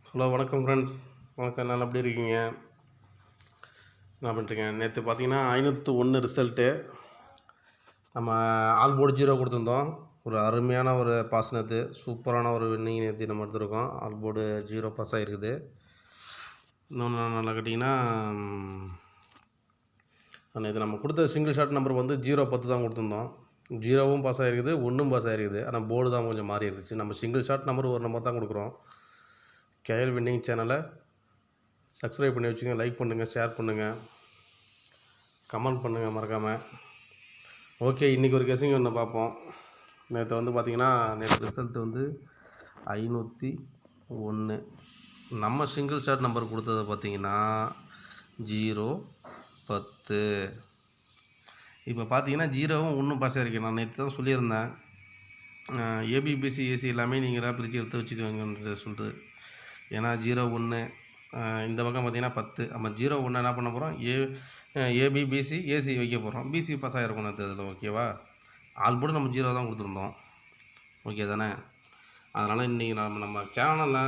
Hello வணக்கம் friends. வணக்கம், எல்லாம் எப்படி இருக்கீங்க? என்ன பண்ணுறீங்க? நேற்று பார்த்தீங்கன்னா 501 ரிசல்ட்டு. நம்ம ஆல் போர்டு 0 கொடுத்துருந்தோம். ஒரு அருமையான ஒரு பாஸ் நேற்று, சூப்பரான ஒரு வின்னிங் நேற்று நம்ம எடுத்துருக்கோம். ஆல் போர்டு 0 பாஸ் ஆகிருக்குது. இன்னொன்று நல்லா கேட்டிங்கன்னா, நேற்று நம்ம கொடுத்த சிங்கிள் ஷாட் நம்பர் வந்து 0-10 தான் கொடுத்துருந்தோம். 0வும் பாஸ் ஆகிருக்குது, 1ம் பாஸ் ஆகிருக்குது. ஆனால் போர்டு தான் கொஞ்சம் மாறி இருந்துச்சு. நம்ம சிங்கிள் ஷாட் நம்பர் ஒரு நம்பர் தான் கொடுக்குறோம். கேஎல் வின்னிங் சேனலை சப்ஸ்கிரைப் பண்ணி வச்சுங்க, லைக் பண்ணுங்கள், ஷேர் பண்ணுங்கள், கமெண்ட் பண்ணுங்கள் மறக்காமல். ஓகே, இன்றைக்கி ஒரு கெஸ்ஸிங் ஒன்று பார்ப்போம். நேற்று வந்து பார்த்திங்கன்னா, நேற்று ரிசல்ட் வந்து 501. நம்ம சிங்கிள் ஷாட் நம்பர் கொடுத்தது பார்த்திங்கன்னா 0-10. இப்போ பார்த்தீங்கன்னா 0வும் 1ம் பாஸ் ஆகிருக்கு. நான் நேற்று தான் சொல்லியிருந்தேன், ஏபிபிசி ஏசி எல்லாமே நீங்களாக பிரித்து எடுத்து வச்சுக்கோங்கன்னு சொல்லிட்டு. ஏன்னா 0-1 இந்த பக்கம் பார்த்திங்கன்னா 10. நம்ம 0-1 என்ன பண்ண போகிறோம், ஏபிபிசி ஏசி வைக்க போகிறோம். பிசி பாஸ் ஆகிருக்கும் நேற்று இதில். ஓகேவா? ஆல் போர்டு நம்ம 0 தான் கொடுத்துருந்தோம். ஓகே தானே? அதனால் இன்றைக்கி நம்ம சேனலில்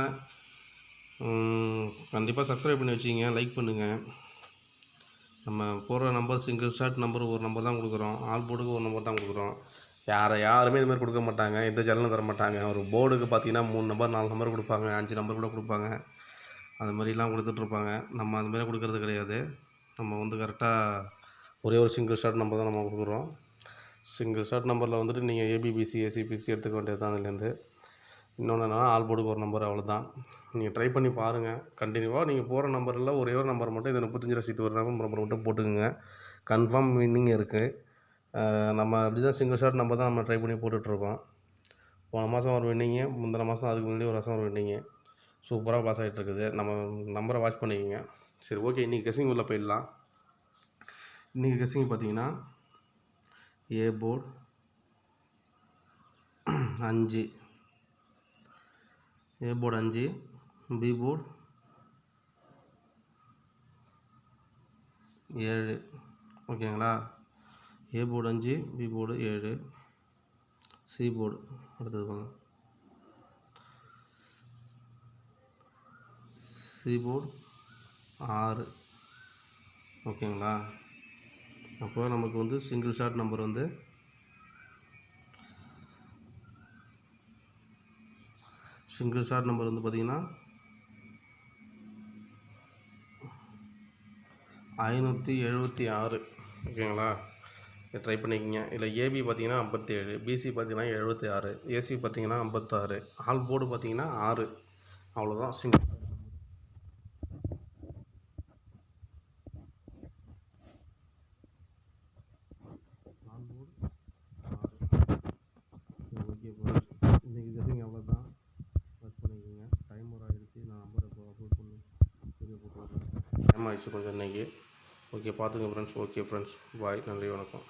கண்டிப்பாக சப்ஸ்கிரைப் பண்ணி வச்சிங்க, லைக் பண்ணுங்கள். நம்ம போடுற நம்பர் சிங்கிள் ஷாட் நம்பர் ஒரு நம்பர் தான் கொடுக்குறோம். ஆல் போர்டுக்கு ஒரு நம்பர் தான் கொடுக்குறோம். யாருமே இதுமாதிரி கொடுக்க மாட்டாங்க, எந்த சேனலும் தர மாட்டாங்க. ஒரு போர்டுக்கு பார்த்திங்கன்னா 3 நம்பர் 4 நம்பர் கொடுப்பாங்க, 5 நம்பர் கூட கொடுப்பாங்க. அது மாதிரிலாம் கொடுத்துட்ருப்பாங்க. நம்ம அது மாதிரி கொடுக்கறது கிடையாது. நம்ம வந்து கரெக்டாக ஒரே ஒரு சிங்கிள் ஷாட் நம்பர் தான் நம்ம கொடுக்குறோம். சிங்கிள் ஷாட் நம்பரில் வந்துட்டு நீங்கள் ஏபிபிசி ஏசிபிசி எடுத்துக்க வேண்டியது தான். அதுலேருந்து இன்னொன்று என்னென்னா, ஆல் போர்டுக்கு ஒரு நம்பர், அவ்வளோதான். நீங்கள் ட்ரை பண்ணி பாருங்கள். கண்டினியூவாக நீங்கள் போகிற நம்பரில் ஒரே ஒரு நம்பர் மட்டும், இது 35 சீட்டு ஒரு நம்பர் மட்டும் போட்டுக்குங்க. கன்ஃபார்ம் வின்னிங் இருக்குது. நம்ம அப்படி தான் சிங்கிள் ஷாட் நம்பர் தான் நம்ம ட்ரை பண்ணி போட்டுட்ருக்கோம். போன மாதம் ஒரு வின்னிங்கு, முந்தின மாதம் அதுக்கு முன்னாடி ஒரு வருஷம் ஒரு வின்னிங்கு. சூப்பராக பாஸ் ஆகிட்டுருக்குது. நம்ம நம்பரை வாட்ச் பண்ணிக்கோங்க. சரி, ஓகே, இன்றைக்கி கெஸ்ஸிங் உள்ளே போயிடலாம். இன்றைக்கி கெஸ்ஸிங் பார்த்தீங்கன்னா, A board 5, A board 5, B board 7. ஓகேங்களா? A board 5, B board 7, C board அடுத்தது போங்க, சி போர்டு 6. ஓகேங்களா? அப்போ நமக்கு வந்து சிங்கிள் ஷாட் நம்பர் வந்து பார்த்திங்கன்னா 576. ஓகேங்களா? ட்ரை பண்ணிக்கோங்க. இதில் ஏபி பார்த்திங்கன்னா 57, பிசி பார்த்திங்கன்னா 76, ஏசி பார்த்திங்கன்னா 56, ஆல் போர்டு பார்த்திங்கன்னா 6. அவ்வளோதான் சிங்கிள் ஆல் போர்டு 6. ஓகே, இன்றைக்கி கெஸ்ஸிங் அவ்வளோதான். வாட்ச் பண்ணிக்கோங்க. டைம் ஒரு ஆகிடுச்சு. நான் நம்பரை இப்போ அப்லோட் பண்ணி வீடியோ போட்டு வரேன். டைம் ஆகிடுச்சு கொஞ்சம் இன்றைக்கி. ஓகே, பார்த்துங்க ஃப்ரெண்ட்ஸ். ஓகே ஃப்ரெண்ட்ஸ், பாய், நன்றி, வணக்கம்.